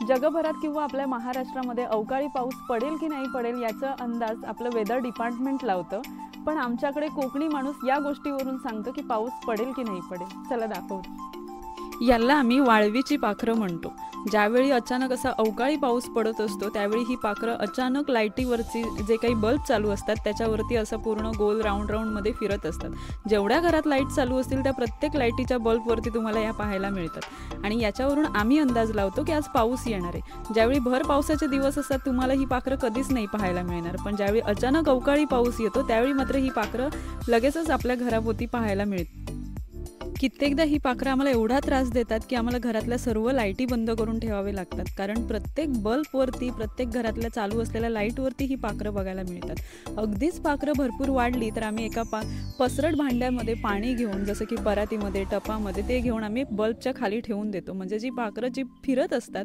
जगभरात किंवा आपल्या महाराष्ट्रामध्ये अवकाळी पाऊस पडेल की नाही पडेल याचा अंदाज आपलं वेदर डिपार्टमेंट लावतं, पण आमच्याकडे कोकणी माणूस या गोष्टीवरून सांगतो की पाऊस पडेल की नाही पडेल. चला दाखवतो. याला आम्ही वाळवीची पाखरं म्हणतो. ज्यावेळी अचानक असा अवकाळी पाऊस पडत असतो त्यावेळी ही पाखरं अचानक लाईटीवरची जे काही बल्ब चालू असतात त्याच्यावरती असं पूर्ण गोल राऊंडमध्ये फिरत असतात. जेवढ्या घरात लाईट चालू असतील त्या प्रत्येक लाईटीच्या बल्बवरती तुम्हाला या पाहायला मिळतात. आणि याच्यावरून आम्ही अंदाज लावतो की आज पाऊस येणार आहे. ज्यावेळी भर पावसाचे दिवस असतात तुम्हाला ही पाखरं कधीच नाही पाहायला मिळणार, पण ज्यावेळी अचानक अवकाळी पाऊस येतो त्यावेळी मात्र ही पाखरं लगेचच आपल्या घराभोवती पाहायला मिळतात. कित्येकदा ही पाखरं आम्हाला एवढा त्रास देतात की आम्हाला घरातल्या सर्व लाईटी बंद करून ठेवावे लागतात, कारण प्रत्येक बल्बवरती, प्रत्येक घरातल्या चालू असलेल्या लाईटवरती ही पाखरं बघायला मिळतात. अगदीच पाखरं भरपूर वाढली तर आम्ही एका पसरट भांड्यामध्ये पाणी घेऊन, जसं की परातीमध्ये, टपामध्ये, ते घेऊन आम्ही बल्बच्या खाली ठेवून देतो. म्हणजे जी पाखरं जी फिरत असतात